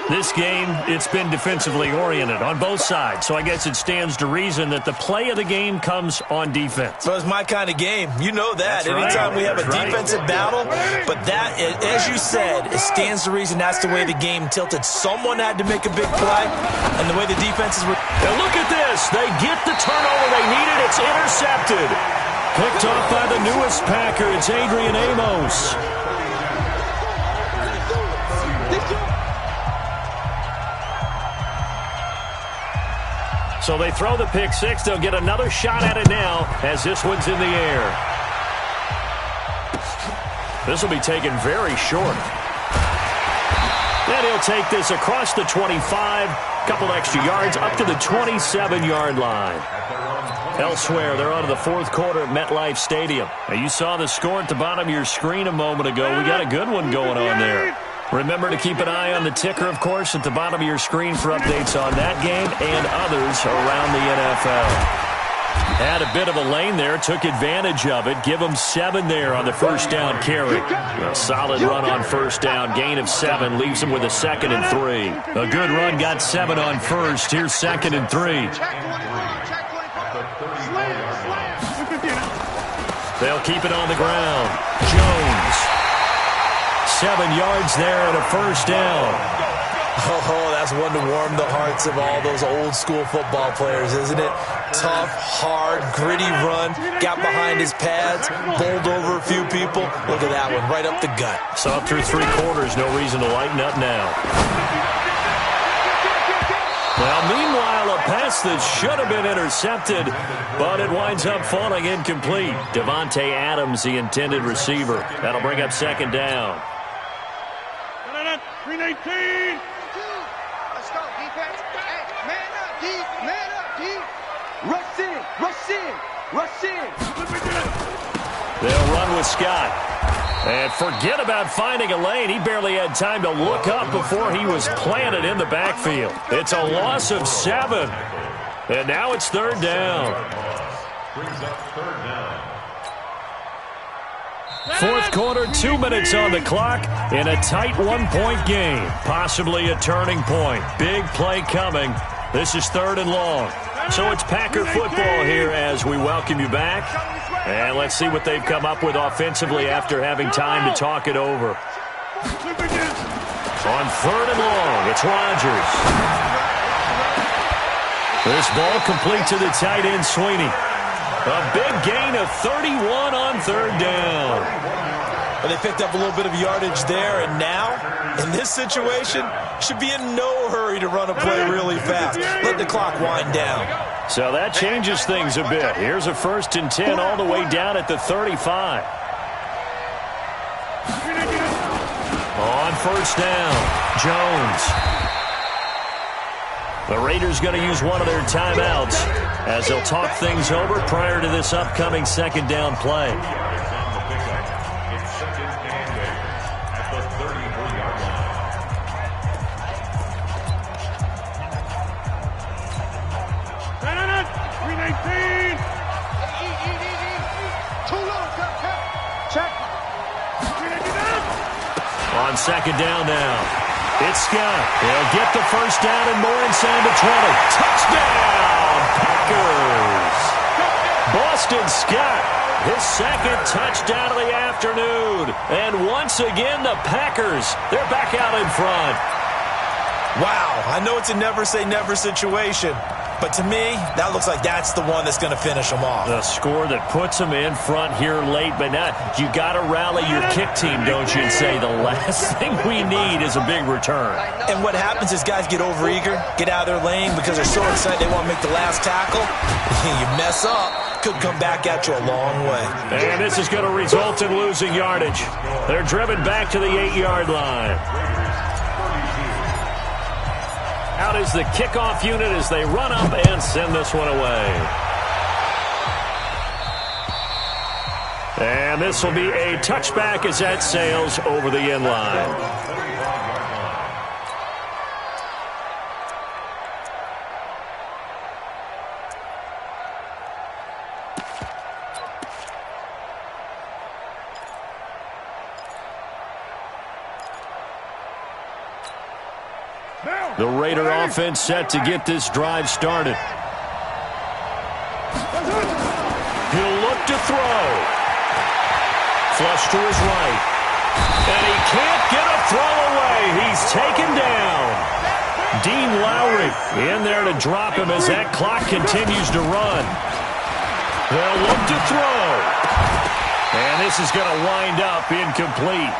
Speaker 2: This game, it's been defensively oriented on both sides, so I guess it stands to reason that the play of the game comes on defense.
Speaker 4: So it's my kind of game. You know that.
Speaker 2: That's
Speaker 4: Anytime
Speaker 2: right.
Speaker 4: we have a defensive battle, but that, as you said, it stands to reason that's the way the game tilted. Someone had to make a big play, and the way the defenses were...
Speaker 2: And look at this. They get the turnover they needed. It's intercepted. Picked off by the newest Packer. It's Adrian Amos. So they throw the pick six. They'll get another shot at it now as this one's in the air. This will be taken very short. And he'll take this across the 25. Couple extra yards up to the 27-yard line. Elsewhere, they're on to the 4th quarter at MetLife Stadium. Now, you saw the score at the bottom of your screen a moment ago. We got a good one going on there. Remember to keep an eye on the ticker, of course, at the bottom of your screen for updates on that game and others around the NFL. Had a bit of a lane there, took advantage of it. Give them 7 there on the first down carry. A solid run on first down, gain of 7, leaves them with a 2nd and 3. A good run, got 7 on first. Here's 2nd and 3. They'll keep it on the ground. Jones. 7 yards there and a first down.
Speaker 4: Oh, that's one to warm the hearts of all those old-school football players, isn't it? Tough, hard, gritty run, got behind his pads, bowled over a few people. Look at that one, right up the gut.
Speaker 2: So up through 3 quarters, no reason to lighten up now. Well, meanwhile, a pass that should have been intercepted, but it winds up falling incomplete. Devontae Adams, the intended receiver. That'll bring up second down.
Speaker 3: 319.
Speaker 5: Let's go, defense. Hey, man up, D. Man up, D. Rush in, rush in, rush in.
Speaker 2: They'll run with Scott. And forget about finding a lane. He barely had time to look up before he was planted in the backfield. It's a loss of 7. And now it's third down.
Speaker 3: Brings up third down.
Speaker 2: Fourth quarter, 2 minutes on the clock in a tight 1-point game. Possibly a turning point. Big play coming. This is third and long. So it's Packer football here as we welcome you back. And let's see what they've come up with offensively after having time to talk it over. On third and long, it's Rodgers. This ball complete to the tight end, Sweeney. A big gain of 31 on third down.
Speaker 4: Well, they picked up a little bit of yardage there, and now, in this situation, should be in no hurry to run a play really fast. Let the clock wind down.
Speaker 2: So that changes things a bit. Here's a 1st and 10 all the way down at the 35. On first down, Jones. The Raiders going to use one of their timeouts as they'll talk things over prior to this upcoming second down play.
Speaker 3: It's second and 8 at the 34-yard line.
Speaker 5: Too low, check.
Speaker 2: On second down now. It's Scott. They'll get the first down and more inside the 20. Touchdown, Packers. Boston Scott, his second touchdown of the afternoon. And once again, the Packers, they're back out in front.
Speaker 4: Wow, I know it's a never-say-never situation, but to me, that looks like that's the one that's going to finish them off.
Speaker 2: The score that puts them in front here late, but now you got to rally your kick team, don't you, and say the last thing we need is a big return.
Speaker 4: And what happens is guys get overeager, get out of their lane because they're so excited they want to make the last tackle. You mess up, could come back at you a long way.
Speaker 2: And this is going to result in losing yardage. They're driven back to the 8-yard line. Out is the kickoff unit as they run up and send this one away. And this will be a touchback as that sails over the end line. The Raider offense set to get this drive started. He'll look to throw. Flush to his right. And he can't get a throw away. He's taken down. Dean Lowry in there to drop him as that clock continues to run. They'll look to throw. And this is going to wind up incomplete.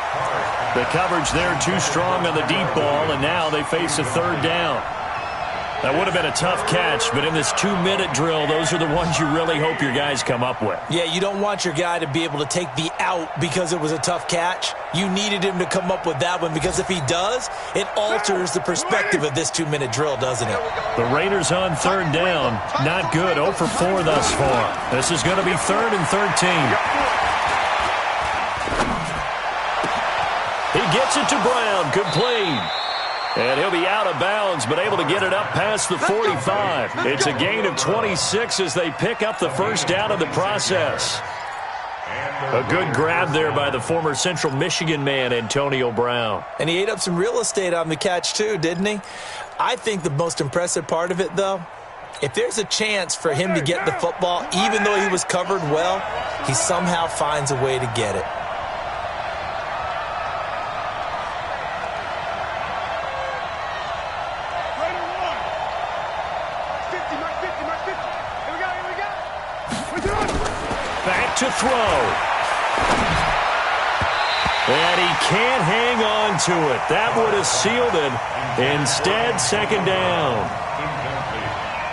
Speaker 2: The coverage there too strong on the deep ball, and now they face a third down. That would have been a tough catch, but in this 2-minute drill, those are the ones you really hope your guys come up with.
Speaker 4: Yeah, you don't want your guy to be able to take the out because it was a tough catch. You needed him to come up with that one because if he does, it alters the perspective of this 2-minute drill, doesn't it?
Speaker 2: The Raiders on third down. Not good. 0 for 4 thus far. This is going to be 3rd and 13. He gets it to Brown, complete. And he'll be out of bounds, but able to get it up past the 45. It's a gain of 26 as they pick up the first down in the process. A good grab there by the former Central Michigan man, Antonio Brown.
Speaker 4: And he ate up some real estate on the catch too, didn't he? I think the most impressive part of it, though, if there's a chance for him to get the football, even though he was covered well, he somehow finds a way to get it.
Speaker 2: to throw. And he can't hang on to it. That would have sealed it. Instead, second down.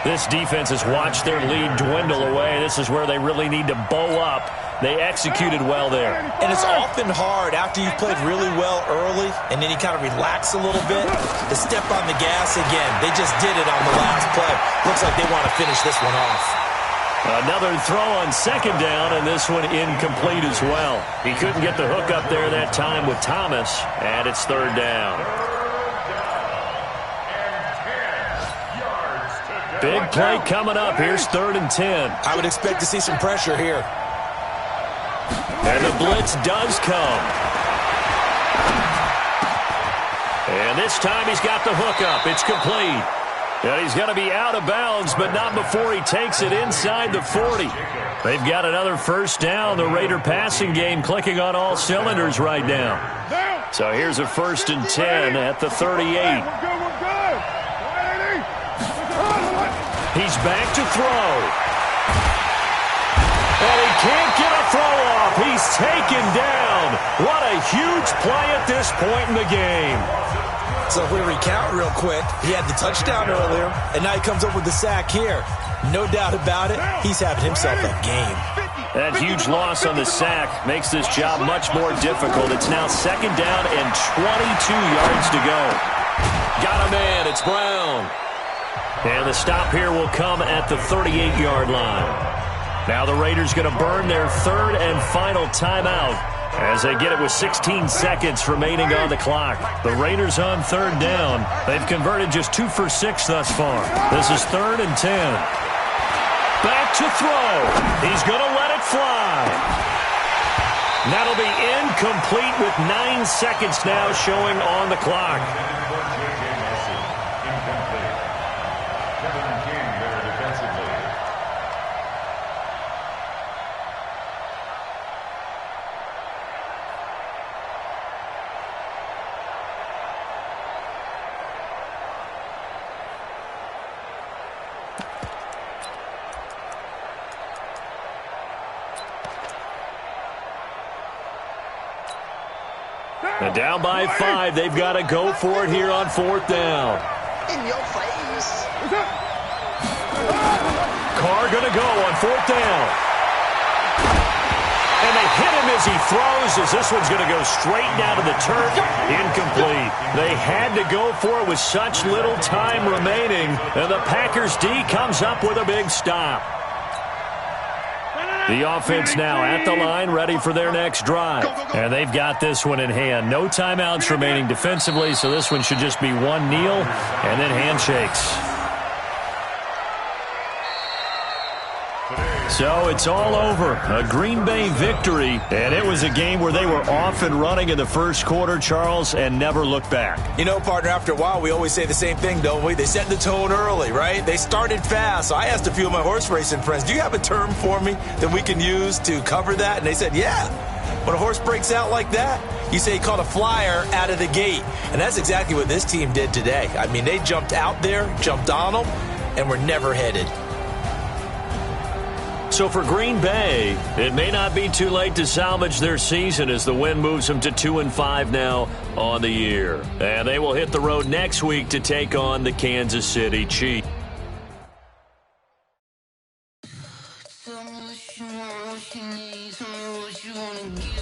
Speaker 2: This defense has watched their lead dwindle away. This is where they really need to bow up. They executed well there.
Speaker 4: And it's often hard after you've played really well early and then you kind of relax a little bit to step on the gas again. They just did it on the last play. Looks like they want to finish this one off.
Speaker 2: Another throw on second down, and this one incomplete as well. He couldn't get the hook up there that time with Thomas, and it's third down. Big play coming up. Here's 3rd and 10.
Speaker 4: I would expect to see some pressure here.
Speaker 2: And the blitz does come. And this time he's got the hook up. It's complete. And he's going to be out of bounds, but not before he takes it inside the 40. They've got another first down. The Raider passing game clicking on all cylinders right now. So here's a 1st and 10 at the 38. He's back to throw. And he can't get a throw off. He's taken down. What a huge play at this point in the game.
Speaker 4: So if we recount real quick, he had the touchdown earlier, and now he comes up with the sack here. No doubt about it, he's having himself a game.
Speaker 2: That huge loss on the sack makes this job much more difficult. It's now 2nd down and 22 yards to go. Got a man. It's Brown. And the stop here will come at the 38-yard line. Now the Raiders going to burn their 3rd and final timeout as they get it with 16 seconds remaining on the clock. The Raiders on 3rd down. They've converted just 2 for 6 thus far. This is 3rd and 10. Back to throw. He's going to let it fly. That'll be incomplete with 9 seconds now showing on the clock. And down by 5, they've got to go for it here on 4th down.
Speaker 5: In your face.
Speaker 2: Carr going to go on 4th down. And they hit him as he throws, as this one's going to go straight down to the turf. Incomplete. They had to go for it with such little time remaining. And the Packers D comes up with a big stop. The offense now at the line, ready for their next drive. And they've got this one in hand. No timeouts remaining defensively, so this one should just be one kneel and then handshakes. So it's all over. A Green Bay victory, and it was a game where they were off and running in the first quarter, Charles, and never looked back.
Speaker 4: You know, partner, after a while, we always say the same thing, don't we? They set the tone early, right? They started fast. So I asked a few of my horse racing friends, do you have a term for me that we can use to cover that? And they said, yeah. When a horse breaks out like that, you say he caught a flyer out of the gate. And that's exactly what this team did today. I mean, they jumped out there, jumped on them, and were never headed.
Speaker 2: So for Green Bay, it may not be too late to salvage their season as the win moves them to 2-5 now on the year. And they will hit the road next week to take on the Kansas City Chiefs.
Speaker 6: Tell me what you want, what you need, tell me what you wanna get.